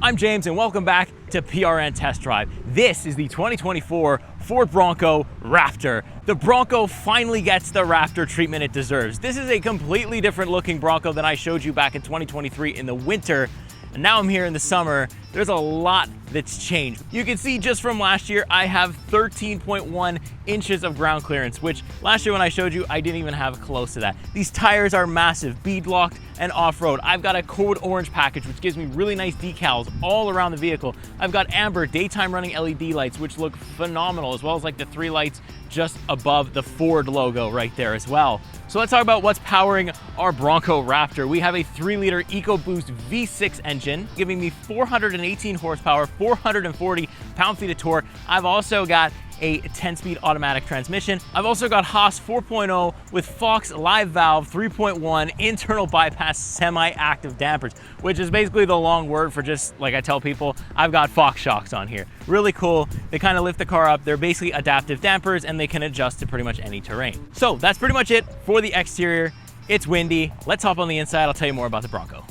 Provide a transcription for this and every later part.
I'm James and welcome back to PRN Test Drive. This is the 2024 Ford Bronco Raptor. The Bronco finally gets the Raptor treatment it deserves. This is a completely different looking Bronco than I showed you back in 2023 in the winter. And now I'm here in the summer. There's a lot that's changed. You can see just from last year, I have 13.1 inches of ground clearance, which last year when I showed you, I didn't even have close to that. These tires are massive, bead locked and off-road. I've got a code orange package, which gives me really nice decals all around the vehicle. I've got amber daytime running LED lights, which look phenomenal, as well as like the 3 lights just above the Ford logo right there as well. So let's talk about what's powering our Bronco Raptor. We have a 3-liter EcoBoost V6 engine, giving me 418 horsepower, 440 pound-feet of torque. I've also got a 10-speed automatic transmission. I've also got Haas 4.0 with Fox live valve 3.1 internal bypass semi-active dampers, which is basically the long word for just, like I tell people, I've got Fox shocks on here. Really cool. They kind of lift the car up. They're basically adaptive dampers and they can adjust to pretty much any terrain. So that's pretty much it for the exterior. It's windy. Let's hop on the inside. I'll tell you more about the Bronco.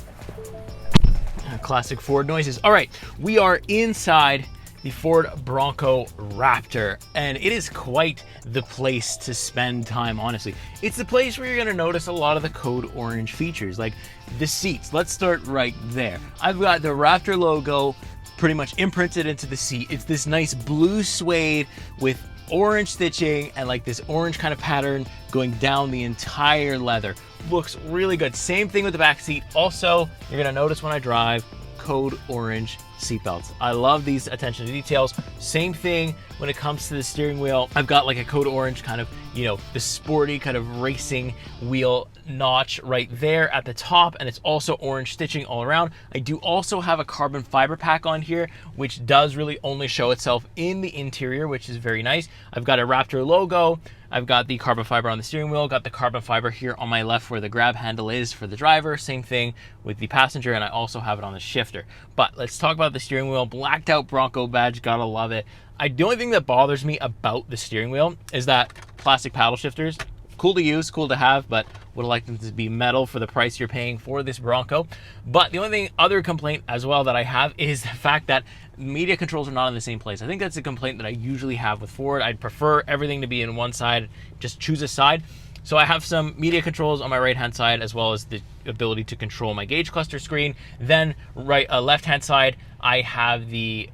Classic Ford noises. All right, we are inside the Ford Bronco Raptor, and it is quite the place to spend time, honestly. It's the place where you're gonna notice a lot of the code orange features, like the seats. Let's start right there. I've got the Raptor logo pretty much imprinted into the seat. It's this nice blue suede with orange stitching and like this orange kind of pattern going down the entire leather. Looks really good. Same thing with the back seat. Also, you're gonna notice when I drive, code orange seatbelts. I love these attention to details. Same thing when it comes to the steering wheel. I've got like a code orange kind of, you know, the sporty kind of racing wheel notch right there at the top, and it's also orange stitching all around. I do also have a carbon fiber pack on here, which does really only show itself in the interior, which is very nice. I've got a Raptor logo. I've got the carbon fiber on the steering wheel, got the carbon fiber here on my left where the grab handle is for the driver. Same thing with the passenger, and I also have it on the shifter. But let's talk about the steering wheel. Blacked out Bronco badge, gotta love it. The only thing that bothers me about the steering wheel is that plastic paddle shifters. Cool to use, cool to have, but would have liked them to be metal for the price you're paying for this Bronco. But the only other complaint as well that I have is the fact that media controls are not in the same place. I think that's a complaint that I usually have with Ford. I'd prefer everything to be in one side, just choose a side. So I have some media controls on my right-hand side, as well as the ability to control my gauge cluster screen. Then left-hand side, I have the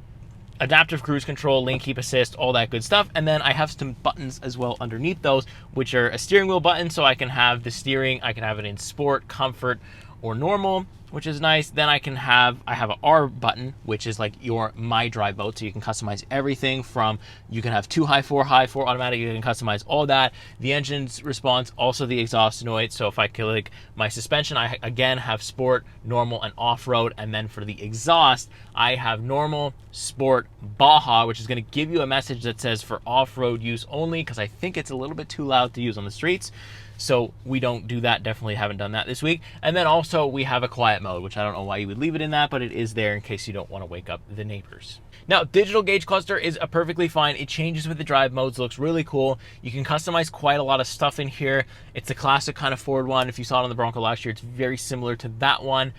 adaptive cruise control, lane keep assist, all that good stuff. And then I have some buttons as well underneath those, which are a steering wheel button, so I can have the steering, I can have it in sport, comfort, or normal, which is nice. Then I have an R button, which is like your My Drive mode, so you can customize everything from, you can have 2 high, 4 automatic, you can customize all that. The engine's response, also the exhaust noise. So if I click my suspension, I again have sport, normal, and off-road. And then for the exhaust, I have normal, sport, Baja, which is gonna give you a message that says for off-road use only, because I think it's a little bit too loud to use on the streets. So we don't do that, definitely haven't done that this week. And then also we have a quiet mode, which I don't know why you would leave it in that, but it is there in case you don't want to wake up the neighbors. Now, digital gauge cluster is perfectly fine. It changes with the drive modes, looks really cool. You can customize quite a lot of stuff in here. It's a classic kind of Ford one. If you saw it on the Bronco last year, it's very similar to that one.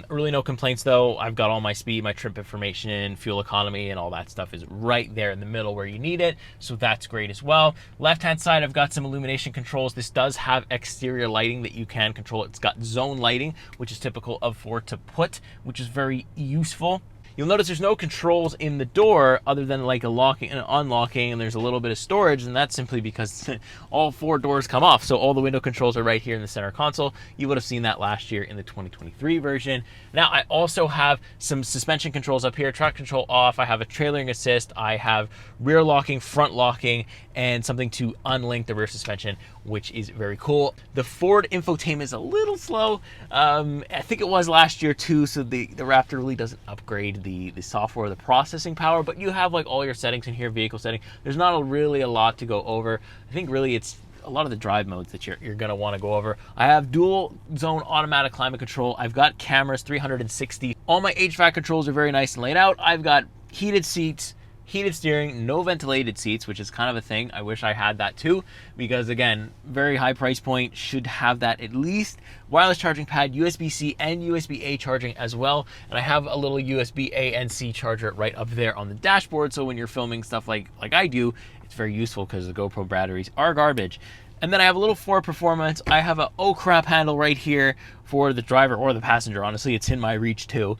Really no complaints though. I've got all my speed, my trip information, fuel economy, and all that stuff is right there in the middle where you need it. So that's great as well. Left-hand side, I've got some illumination controls. This does have exterior lighting that you can control. It's got zone lighting, which is typical of Ford to put, which is very useful. You'll notice there's no controls in the door other than like a locking and unlocking, and there's a little bit of storage, and that's simply because all 4 doors come off. So all the window controls are right here in the center console. You would have seen that last year in the 2023 version. Now I also have some suspension controls up here, traction control off. I have a trailering assist. I have rear locking, front locking, and something to unlink the rear suspension, which is very cool. The Ford infotainment is a little slow. I think it was last year too, so the Raptor really doesn't upgrade the software, the processing power, but you have like all your settings in here, vehicle setting. There's not really a lot to go over. I think really it's a lot of the drive modes that you're gonna want to go over. I have dual zone automatic climate control. I've got cameras 360. All my HVAC controls are very nice and laid out. I've got heated seats, heated steering, no ventilated seats, which is kind of a thing. I wish I had that too, because again, very high price point, should have that at least. Wireless charging pad, USB-C and USB-A charging as well. And I have a little USB-A and C charger right up there on the dashboard. So when you're filming stuff like I do, it's very useful because the GoPro batteries are garbage. And then I have a little Ford Performance. I have a oh crap handle right here for the driver or the passenger. Honestly, it's in my reach too.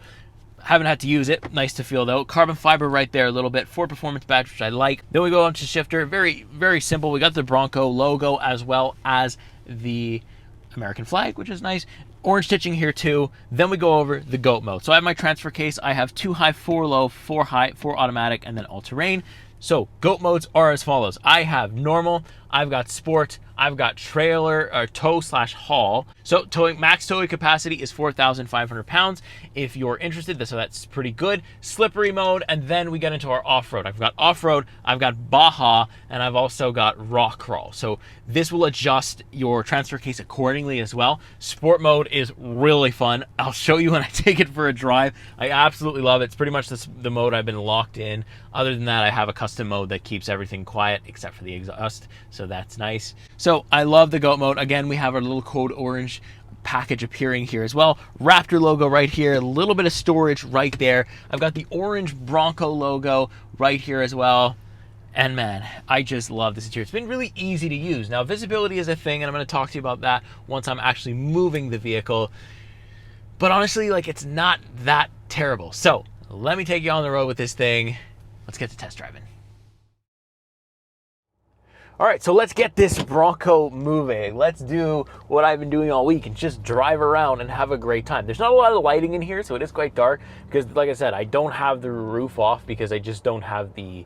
Haven't had to use it. Nice to feel though. Carbon fiber right there a little bit. Ford Performance badge, which I like. Then we go on to shifter. Very, very simple. We got the Bronco logo as well as the American flag, which is nice. Orange stitching here too. Then we go over the GOAT mode. So I have my transfer case. I have 2 high, 4 low, 4 high, 4 automatic, and then all-terrain. So GOAT modes are as follows. I have normal, I've got sport, I've got trailer or tow/haul. So max towing capacity is 4,500 pounds. If you're interested, so that's pretty good. Slippery mode, and then we get into our off-road. I've got off-road, I've got Baja, and I've also got rock crawl. So this will adjust your transfer case accordingly as well. Sport mode is really fun. I'll show you when I take it for a drive. I absolutely love it. It's pretty much the mode I've been locked in. Other than that, I have a custom mode that keeps everything quiet except for the exhaust, so that's nice. So I love the GOAT mode. Again, we have our little code orange package appearing here as well. Raptor logo right here, a little bit of storage right there. I've got the orange Bronco logo right here as well. And man, I just love this interior. It's been really easy to use. Now, visibility is a thing, and I'm going to talk to you about that once I'm actually moving the vehicle. But honestly, like, it's not that terrible. So let me take you on the road with this thing. Let's get to test driving. All right, so let's get this Bronco moving. Let's do what I've been doing all week and just drive around and have a great time. There's not a lot of lighting in here, so it is quite dark because, like I said, I don't have the roof off because I just don't have the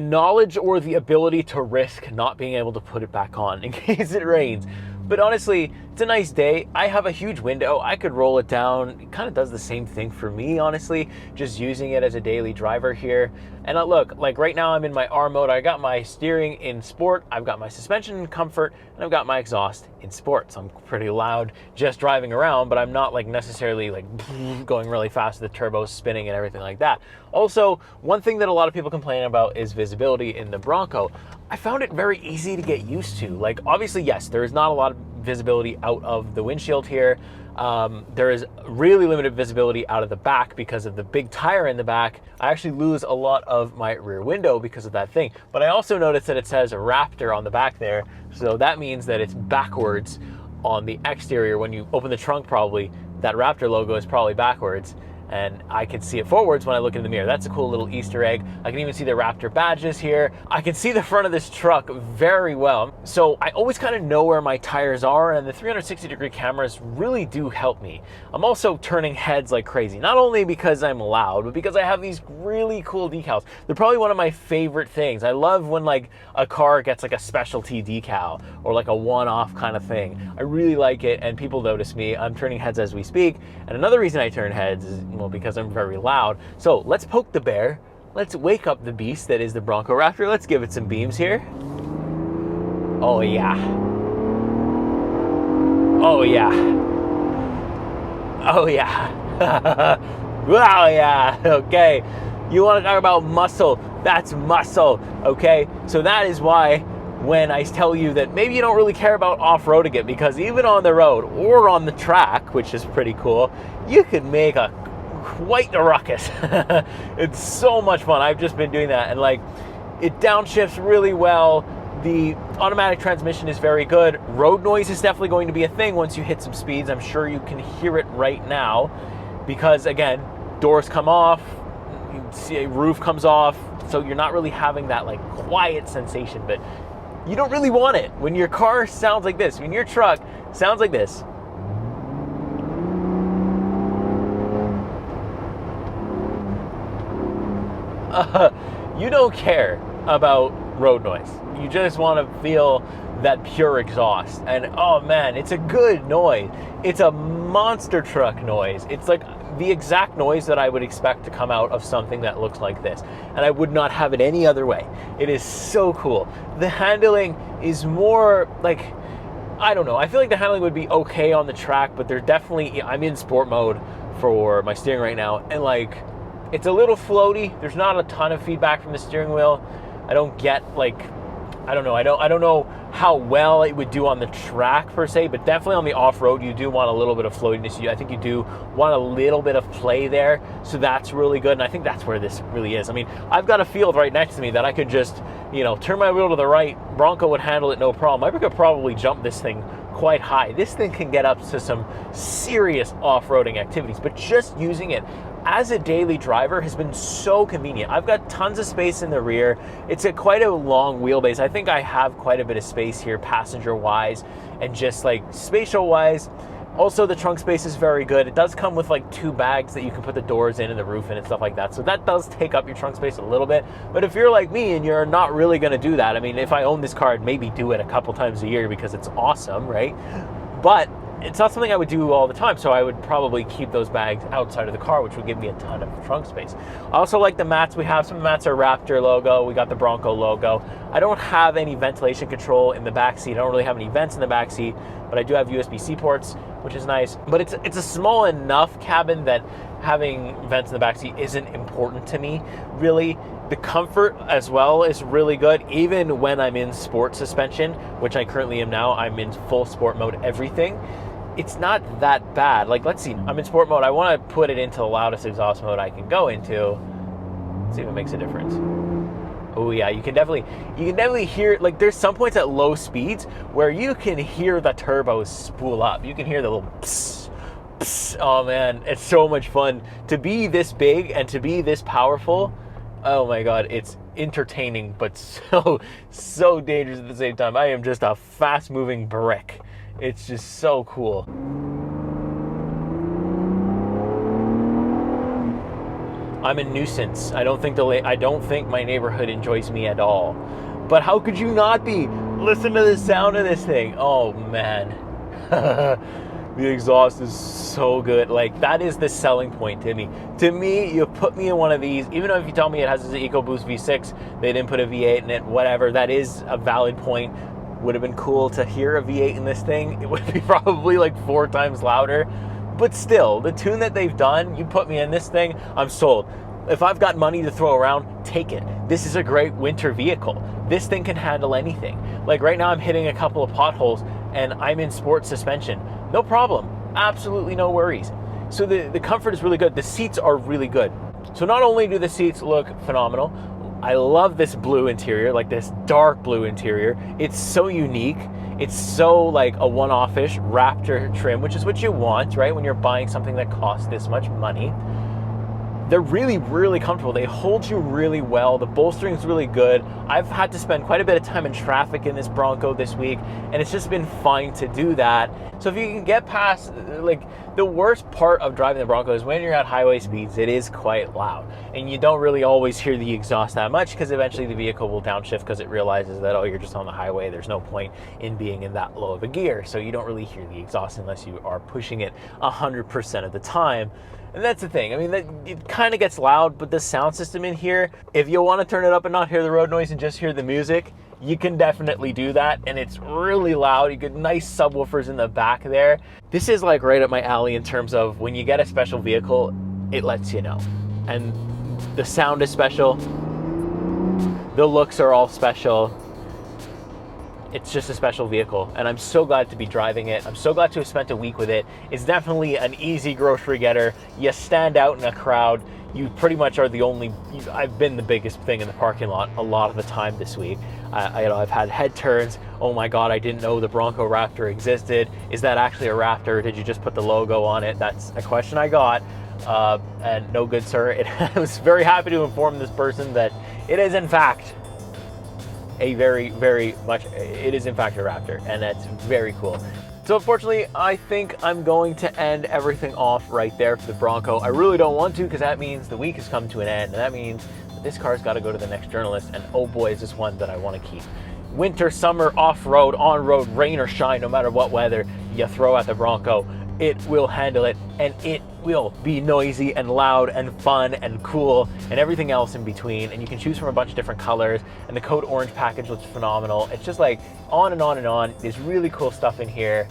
knowledge or the ability to risk not being able to put it back on in case it rains. But honestly, it's a nice day. I have a huge window. I could roll it down. It kind of does the same thing for me, honestly, just using it as a daily driver here. And look, like right now I'm in my R mode. I got my steering in sport. I've got my suspension in comfort, and I've got my exhaust in sport. So I'm pretty loud just driving around, but I'm not like necessarily like going really fast with the turbos spinning and everything like that. Also, one thing that a lot of people complain about is visibility in the Bronco. I found it very easy to get used to. Like, obviously, yes, there is not a lot of visibility out of the windshield here. There is really limited visibility out of the back because of the big tire in the back. I actually lose a lot of my rear window because of that thing. But I also noticed that it says Raptor on the back there. So that means that it's backwards on the exterior. When you open the trunk, probably, that Raptor logo is probably backwards. And I can see it forwards when I look in the mirror. That's a cool little Easter egg. I can even see the Raptor badges here. I can see the front of this truck very well. So I always kind of know where my tires are, and the 360-degree cameras really do help me. I'm also turning heads like crazy, not only because I'm loud, but because I have these really cool decals. They're probably one of my favorite things. I love when like a car gets like a specialty decal or like a one-off kind of thing. I really like it, and people notice me. I'm turning heads as we speak. And another reason I turn heads is, well, because I'm very loud. So let's poke the bear. Let's wake up the beast that is the Bronco Raptor. Let's give it some beams here. Oh yeah. Oh yeah. Oh yeah. Wow, yeah. Okay. You want to talk about muscle? That's muscle. Okay. So that is why when I tell you that maybe you don't really care about off-roading it, because even on the road or on the track, which is pretty cool, you could make quite a ruckus. It's so much fun. I've just been doing that, and like, it downshifts really well. The automatic transmission is very good. Road noise is definitely going to be a thing once you hit some speeds. I'm sure you can hear it right now because, again, doors come off, you see a roof comes off, so you're not really having that like quiet sensation, but you don't really want it when your car sounds like this, when your truck sounds like this. You don't care about road noise. You just want to feel that pure exhaust. And oh man, it's a good noise. It's a monster truck noise. It's like the exact noise that I would expect to come out of something that looks like this. And I would not have it any other way. It is so cool. The handling is more like, I don't know. I feel like the handling would be okay on the track, but there's definitely, I'm in sport mode for my steering right now. And like, It's a little floaty. There's not a ton of feedback from the steering wheel. I don't get like, I don't know how well it would do on the track per se, but definitely on the off-road, you do want a little bit of floatiness. I think you do want a little bit of play there, so that's really good, and I think that's where this really is. I mean, I've got a field right next to me that I could just, turn my wheel to the right, Bronco would handle it no problem. I could probably jump this thing quite high. This thing can get up to some serious off-roading activities, but just using it as a daily driver has been so convenient. I've got tons of space in the rear. It's quite a long wheelbase. I think I have quite a bit of space here passenger-wise and just like spatial-wise. Also, the trunk space is very good. It does come with like 2 bags that you can put the doors in and the roof in and stuff like that. So that does take up your trunk space a little bit. But if you're like me and you're not really gonna do that, I mean, if I own this car, I'd maybe do it a couple times a year because it's awesome, right? But it's not something I would do all the time, so I would probably keep those bags outside of the car, which would give me a ton of trunk space. I also like the mats we have. Some mats are Raptor logo. We got the Bronco logo. I don't have any ventilation control in the back seat. I don't really have any vents in the back seat, but I do have USB-C ports, which is nice. But it's a small enough cabin that having vents in the back seat isn't important to me, really. The comfort as well is really good, even when I'm in sport suspension, which I currently am now. I'm in full sport mode, everything. It's not that bad. Like, let's see, I'm in sport mode. I want to put it into the loudest exhaust mode I can go into. Let's see if it makes a difference. Oh yeah, you can definitely hear, like there's some points at low speeds where you can hear the turbos spool up. You can hear the little psst, psst. Oh man, it's so much fun to be this big and to be this powerful. Oh my God, it's entertaining, but so dangerous at the same time. I am just a fast moving brick. It's just so cool. I'm a nuisance. I don't think my neighborhood enjoys me at all. But how could you not be? Listen to the sound of this thing. Oh man. The exhaust is so good. Like, that is the selling point to me. To me, you put me in one of these, even though if you tell me it has an EcoBoost V6, they didn't put a V8 in it, whatever, that is a valid point. Would have been cool to hear a V8 in this thing. It would be probably like 4 times louder. But still, the tune that they've done, you put me in this thing, I'm sold. If I've got money to throw around, take it. This is a great winter vehicle. This thing can handle anything. Like right now I'm hitting a couple of potholes and I'm in sport suspension. No problem, absolutely no worries. So the comfort is really good. The seats are really good. So not only do the seats look phenomenal, I love this blue interior, like this dark blue interior. It's so unique. It's so like a one-off-ish Raptor trim, which is what you want, right? When you're buying something that costs this much money. They're really, really comfortable. They hold you really well. The bolstering is really good. I've had to spend quite a bit of time in traffic in this Bronco this week, and it's just been fine to do that. So if you can get past, like, the worst part of driving the Bronco is when you're at highway speeds, it is quite loud. And you don't really always hear the exhaust that much because eventually the vehicle will downshift because it realizes that, oh, you're just on the highway. There's no point in being in that low of a gear. So you don't really hear the exhaust unless you are pushing it 100% of the time. And that's the thing. I mean, it kind of gets loud, but the sound system in here, if you want to turn it up and not hear the road noise and just hear the music, you can definitely do that. And it's really loud. You get nice subwoofers in the back there. This is like right up my alley in terms of when you get a special vehicle, it lets you know. And the sound is special. The looks are all special. It's just a special vehicle, and I'm so glad to be driving it. I'm so glad to have spent a week with it. It's definitely an easy grocery getter. You stand out in a crowd. You pretty much are the only, I've been the biggest thing in the parking lot a lot of the time this week. I've had head turns. Oh my God, I didn't know the Bronco Raptor existed. Is that actually a Raptor? Did you just put the logo on it? That's a question I got. And no good, sir. I was very happy to inform this person that it is in fact it is in fact a Raptor, and that's very cool. So unfortunately, I think I'm going to end everything off right there for the Bronco. I really don't want to, because that means the week has come to an end, and that means that this car's got to go to the next journalist, and oh boy, is this one that I want to keep. Winter, summer, off-road, on-road, rain or shine, no matter what weather you throw at the Bronco, it will handle it, and it will be noisy and loud and fun and cool and everything else in between. And you can choose from a bunch of different colors, and the Code Orange package looks phenomenal. It's just like on and on and on. There's really cool stuff in here.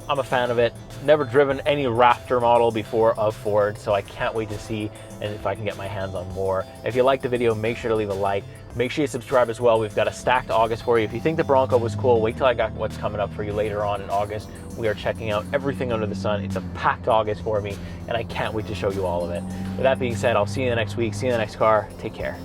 I'm a fan of it. Never driven any Raptor model before of Ford, so I can't wait to see and if I can get my hands on more. If you liked the video, make sure to leave a like. Make sure you subscribe as well. We've got a stacked August for you. If you think the Bronco was cool, wait till I got what's coming up for you later on in August. We are checking out everything under the sun. It's a packed August for me, and I can't wait to show you all of it. With that being said, I'll see you in the next week. See you in the next car. Take care.